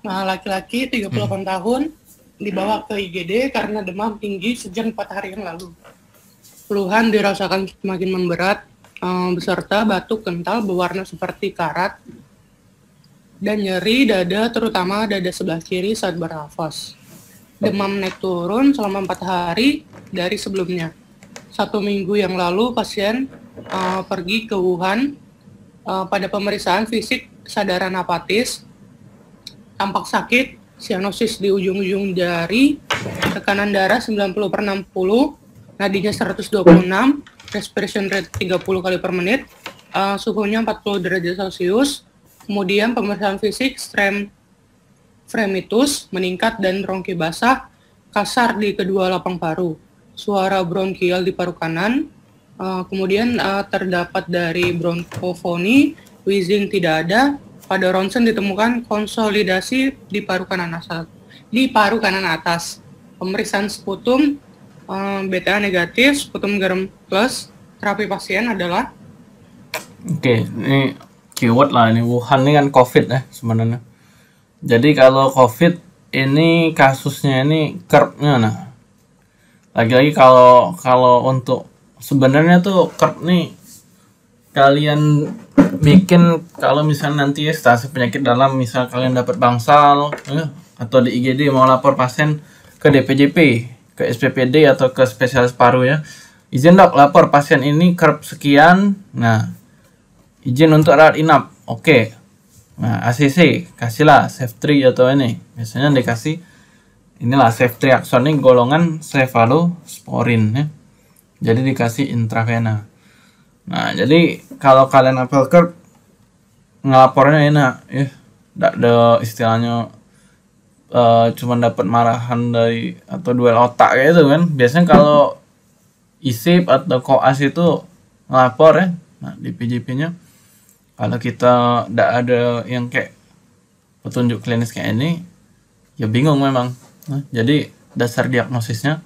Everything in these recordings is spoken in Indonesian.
laki-laki 38 tahun, dibawa ke IGD karena demam tinggi sejak 4 hari yang lalu. Keluhan dirasakan semakin memberat, beserta batuk kental berwarna seperti karat, dan nyeri dada, terutama dada sebelah kiri saat bernafas. Demam naik turun selama 4 hari dari sebelumnya. 1 minggu yang lalu pasien pergi ke Wuhan pada pemeriksaan fisik kesadaran apatis, tampak sakit, sianosis di ujung-ujung jari, tekanan darah 90/60, nadinya 126, respiration rate 30 kali per menit, suhunya 40 derajat Celcius, kemudian pemeriksaan fisik fremitus meningkat dan bronki basah, kasar di kedua lapang paru, suara bronkial di paru kanan, kemudian terdapat dari bronkofoni, wheezing tidak ada. Pada ronsen ditemukan konsolidasi di paru kanan atas. Pemeriksaan sputum BTA negatif, sputum garam plus. Terapi pasien adalah ini keyword lah, ini Wuhan ini kan COVID ya sebenarnya. Jadi kalau COVID ini kasusnya ini curve-nya, nah lagi-lagi kalau untuk sebenarnya tuh curve nih kalian bikin kalau misalnya nanti ya stasi penyakit dalam, misal kalian dapat bangsal atau di IGD mau lapor pasien ke DPJP, ke SPPD atau ke spesialis paru ya, izin dok lapor pasien ini curve sekian, nah izin untuk rawat inap, oke. Nah ACC kasihlah Cef3 atau ini biasanya dikasih inilah ceftriaxone ini golongan cefalosporin ya, jadi dikasih intravena. Nah jadi kalau kalian apel curve ngelapornya enak ya, tidak ada istilahnya cuma dapat marahan dari atau duel otak kayak itu kan. Biasanya kalau ISIP atau koas itu ngelapor ya, nah di PJP-nya kalau kita tidak ada yang kayak petunjuk klinis kayak ini ya bingung memang. Nah, jadi dasar diagnosisnya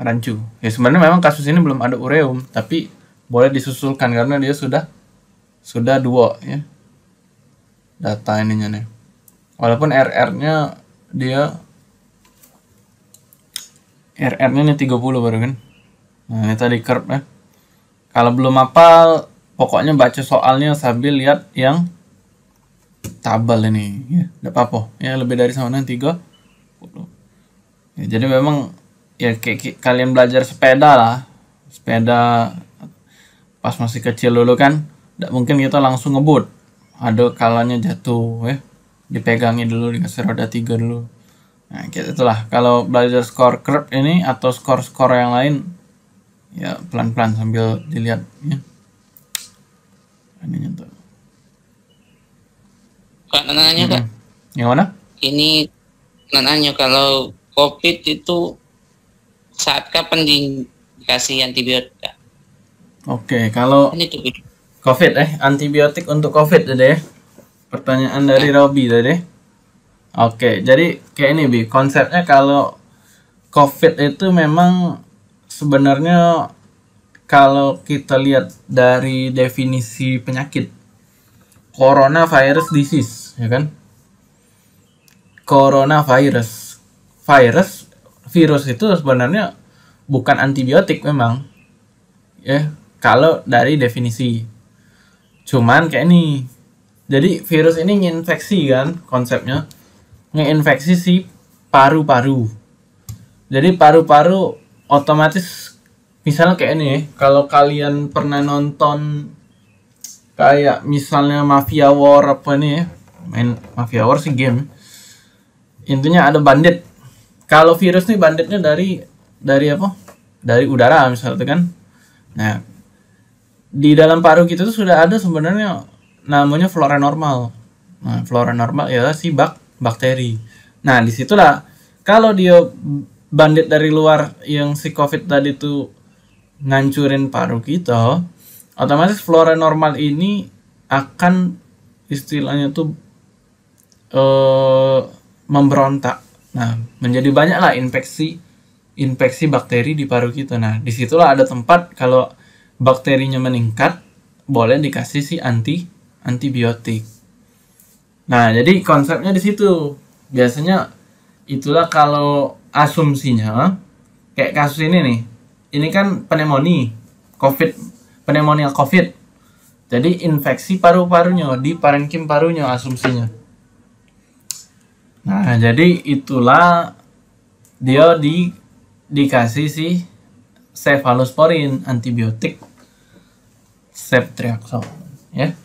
rancu. Ya sebenarnya memang kasus ini belum ada ureum, tapi boleh disusulkan karena dia sudah 2 ya data ininya nih. Walaupun RR-nya ini 30 baru kan. Nah ini tadi curve ya. Kalau belum hafal pokoknya baca soalnya sambil lihat yang tabel ini ya, tidak apa-apa ya, lebih dari sama 30 ya, jadi memang ya kayak kalian belajar sepeda pas masih kecil dulu kan, tidak mungkin kita langsung ngebut, ada kalanya jatuh ya, dipegangi dulu, dikasih roda 3 dulu. Nah kayak itulah kalau belajar skor curve ini atau skor yang lain ya, pelan-pelan sambil dilihat ya. Ini tuh Kak nanya Kak, yang mana ini nanya kalau COVID itu saat kapan dikasih antibiotik? Oke, kalau COVID antibiotik untuk COVID tadi ya. Pertanyaan dari Robi tadi. Oke, jadi kayak ini Bi, konsepnya kalau COVID itu memang sebenarnya kalau kita lihat dari definisi penyakit, coronavirus disease, ya kan? Coronavirus, virus itu sebenarnya bukan antibiotik memang, ya. Kalau dari definisi, cuman kayak ini. Jadi virus ini nginfeksi kan konsepnya, nginfeksi si paru-paru. Jadi paru-paru otomatis. Misalnya kayak ini, kalau kalian pernah nonton kayak misalnya Mafia War apa nih ya, main Mafia War sih game. Intinya ada bandit. Kalau virus nih banditnya dari apa? Dari udara misalnya kan. Nah, di dalam paru kita tuh sudah ada sebenarnya namanya flora normal. Nah, flora normal ya si bakteri. Nah, disitulah kalau dia bandit dari luar yang si COVID tadi tuh ngancurin paru kita, otomatis flora normal ini akan istilahnya tuh memberontak. Nah, menjadi banyak lah infeksi bakteri di paru kita. Nah, disitulah ada tempat kalau bakterinya meningkat, boleh dikasih si antibiotik. Nah, jadi konsepnya di situ. Biasanya itulah kalau asumsinya kayak kasus ini nih. Ini kan pneumonia, COVID, pneumonia COVID. Jadi infeksi paru-parunya di parenkim parunya asumsinya. Nah, jadi itulah dia dikasih si cefalosporin, antibiotik ceftriaxone, ya.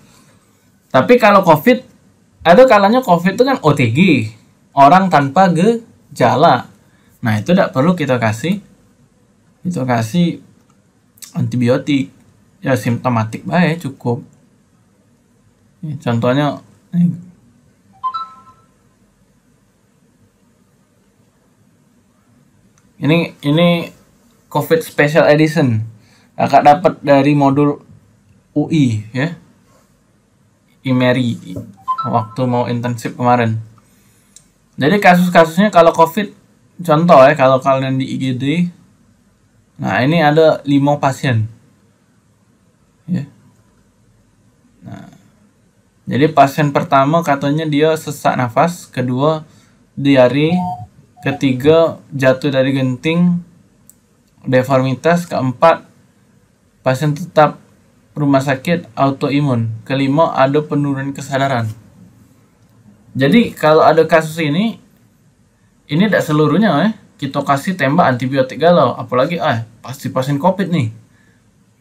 Tapi kalau COVID, ada kalanya COVID itu kan OTG, orang tanpa gejala. Nah, itu tidak perlu kita kasih antibiotik. Ya simptomatik baik cukup. Contohnya ini COVID Special Edition. Kakak dapat dari modul UI ya. IMERI waktu mau intensif kemarin. Jadi kasus-kasusnya kalau COVID, contoh ya, kalau kalian di IGD, nah ini ada 5 pasien. Ya. Nah, jadi pasien pertama katanya dia sesak nafas, kedua diare, ketiga jatuh dari genting, deformitas, keempat pasien tetap rumah sakit autoimun, kelima ada penurunan kesadaran. Jadi kalau ada kasus ini tidak seluruhnya kita kasih tembak antibiotik galau, apalagi pasti pasien COVID nih.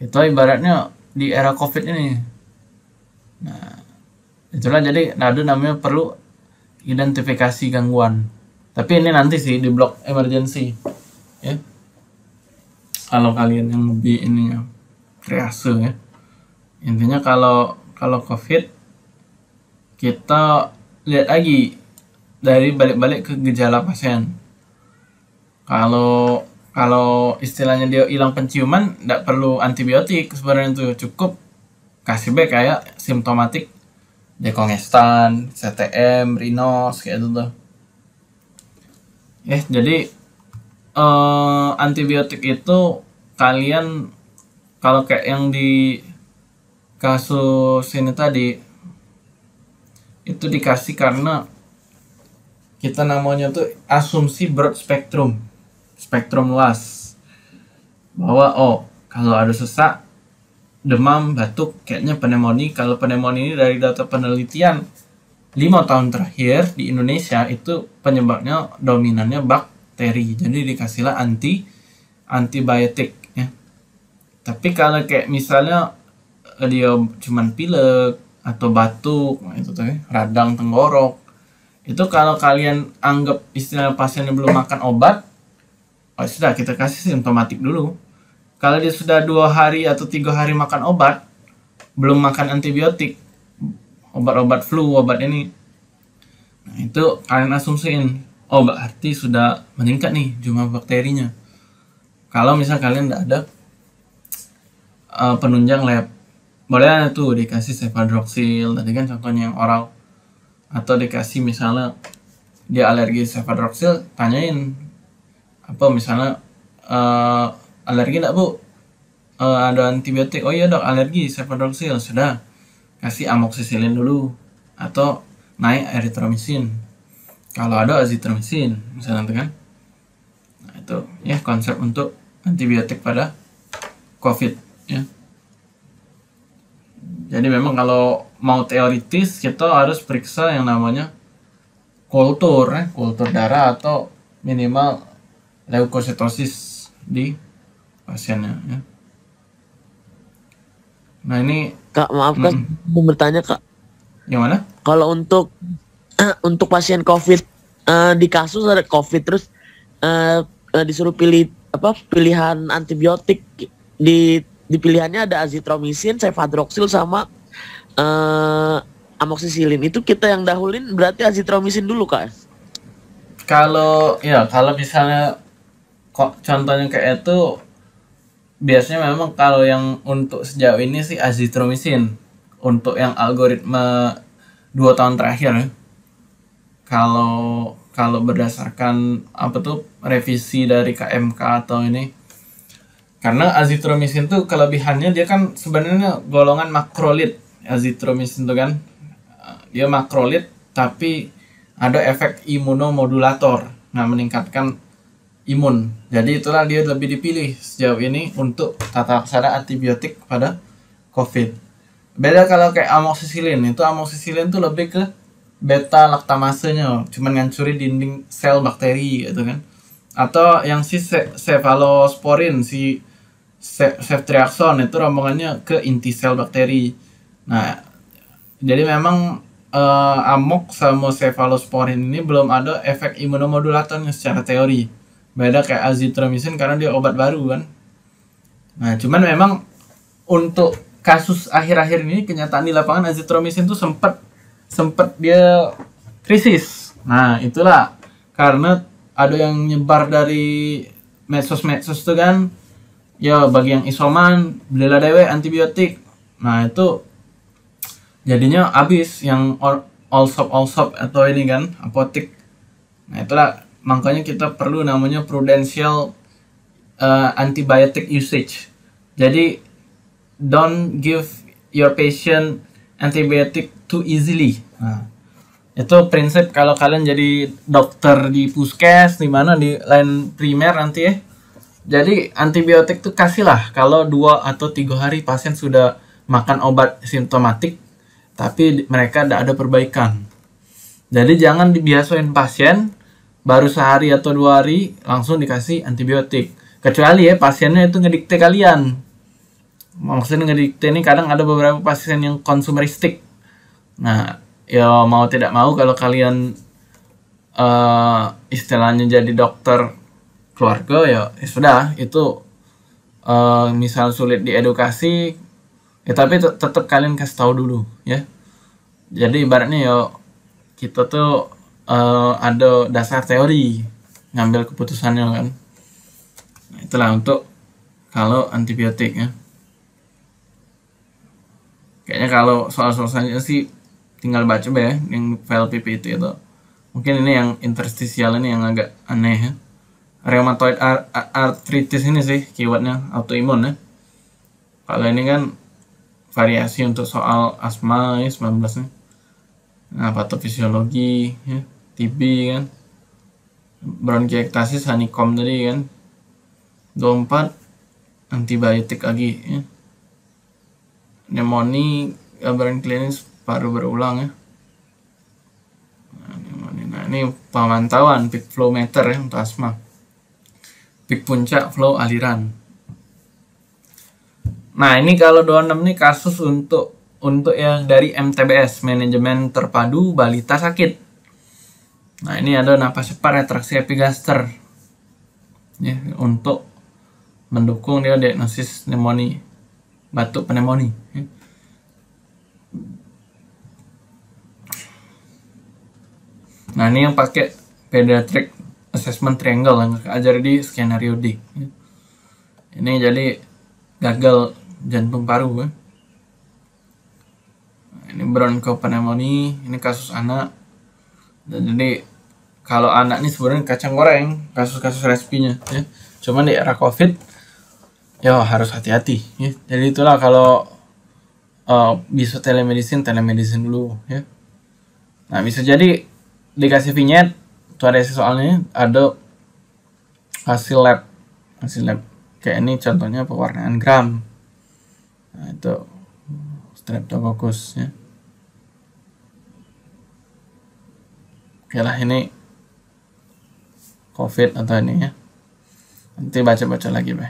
Itu ibaratnya di era COVID ini. Nah, itulah jadi ada namanya perlu identifikasi gangguan. Tapi ini nanti sih di blok emergency, ya. Kalau kalian yang lebih ininya triase ya. Intinya kalau COVID kita lihat lagi dari balik-balik ke gejala pasien. Kalau istilahnya dia hilang penciuman, tidak perlu antibiotik sebenarnya itu, cukup kasih baik kayak simptomatik dekongestan, CTM, Rhinos kayak itu tuh. Jadi antibiotik itu kalian kalau kayak yang di kasus ini tadi itu dikasih karena kita namanya tuh asumsi broad spektrum luas, bahwa kalau ada sesak, demam, batuk kayaknya pneumonia. Kalau pneumonia ini dari data penelitian 5 tahun terakhir di Indonesia itu penyebabnya dominannya bakteri, jadi dikasihlah antibiotik ya. Tapi kalau kayak misalnya dia cuman pilek atau batuk, itu tuh radang tenggorok, itu kalau kalian anggap istilah pasiennya belum makan obat, sudah kita kasih simptomatik dulu. Kalau dia sudah 2 hari atau 3 hari makan obat, belum makan antibiotik, obat-obat flu, obat ini, nah itu kalian asumsiin, berarti sudah meningkat nih jumlah bakterinya. Kalau misal kalian tidak ada penunjang lab, boleh tuh dikasih cefadroxil, tadi kan contohnya yang oral, atau dikasih misalnya dia alergi cefadroxil, tanyain apa misalnya alergi enggak bu, ada antibiotik, oh iya dok alergi cefadroxil, sudah kasih amoxicillin dulu atau naik erythromycin, kalau ada azithromycin misalnya kan. Nah itu ya konsep untuk antibiotik pada COVID ya. Jadi memang kalau mau teoritis kita harus periksa yang namanya kultur darah atau minimal leukositosis di pasiennya ya. Nah ini Kak, maaf Kak, mau bertanya Kak. Yang mana? Kalau untuk pasien COVID, di kasus ada COVID terus disuruh pilih pilihan antibiotik, di pilihannya ada azithromycin, cefadroxil sama amoxicillin. Itu kita yang dahulin berarti azithromycin dulu Kak? Kalau misalnya contohnya kayak itu, biasanya memang kalau yang untuk sejauh ini sih azithromycin untuk yang algoritma 2 tahun terakhir ya. Kalau berdasarkan revisi dari KMK atau ini, karena azithromycin tuh kelebihannya dia kan sebenarnya golongan makrolid. Azithromycin tuh kan dia makrolid, tapi ada efek imunomodulator, nah meningkatkan imun. Jadi itulah dia lebih dipilih sejauh ini untuk tata laksana antibiotik pada COVID. Beda kalau kayak amoxicillin, itu amoxicillin tuh lebih ke beta laktamasenya, cuman ngancurin dinding sel bakteri gitu kan. Atau yang si cephalosporin, si ceftriaxone itu rombongannya ke inti sel bakteri. Nah, jadi memang amok sama cephalosporin ini belum ada efek imunomodulatornya secara teori. Beda kayak azithromycin karena dia obat baru kan. Nah, cuman memang untuk kasus akhir-akhir ini kenyataan di lapangan azithromycin tuh sempat dia krisis. Nah, itulah karena ada yang nyebar dari medsos tuh kan, ya bagi yang isoman belilah dewe antibiotik. Nah, itu jadinya habis yang all shop atau ini kan apotik. Nah, itulah makanya kita perlu namanya prudential antibiotic usage. Jadi don't give your patient antibiotic too easily. Nah, itu prinsip kalau kalian jadi dokter di puskes di mana di lain primer nanti ya. Jadi antibiotik tuh kasihlah kalau 2 atau 3 hari pasien sudah makan obat simptomatik tapi mereka tidak ada perbaikan. Jadi jangan dibiasain pasien baru sehari atau 2 hari langsung dikasih antibiotik. Kecuali ya pasiennya itu ngedikte kalian. Maksudnya ngedikte ini kadang ada beberapa pasien yang konsumeristik. Nah, ya mau tidak mau kalau kalian istilahnya jadi dokter keluarga ya sudah itu misal sulit diedukasi ya tapi tetap kalian kasih tahu dulu ya. Jadi ibaratnya ya kita tuh ada dasar teori ngambil keputusannya kan. Nah, itulah untuk kalau antibiotik ya. Kayaknya kalau soal-soal selanjutnya sih tinggal baca ya yang file PPT itu. Mungkin ini yang interstisial ini yang agak aneh ya. Rheumatoid arthritis ini sih keywordnya autoimun ya. Kalau ini kan variasi untuk soal asma ya 19 nya. Nah, patofisiologi ya, TB kan. Bronkiektasis honeycomb tadi kan. 24 antibiotik lagi ya. Pneumonia gambaran klinis paru berulang ya. Nah, ini pemantauan peak flow meter ya untuk asma. Peak puncak flow aliran. Nah, ini kalau 26 ini kasus untuk yang dari MTBS, manajemen terpadu balita sakit. Nah, ini ada napas cepat retraksi epigaster. Ya, untuk mendukung dia diagnosis pneumonia, batuk pneumonia. Ya. Nah, ini yang pakai pediatric assessment triangle yang ajar di skenario D. Ya. Ini jadi gagal jantung paru kan. Nah, ini bronchopneumonia, ini kasus anak. Jadi kalau anak ini sebenarnya kacang goreng kasus-kasus respinya ya. Cuman di era COVID ya harus hati-hati ya. Jadi itulah kalau bisa telemedicine dulu ya. Nah, bisa jadi dikasih vignette itu ada soalnya ada hasil lab kayak ini contohnya pewarnaan gram. Nah, itu streptococcus ya. Oke lah, ini COVID atau ini ya. Nanti baca-baca lagi, Bay.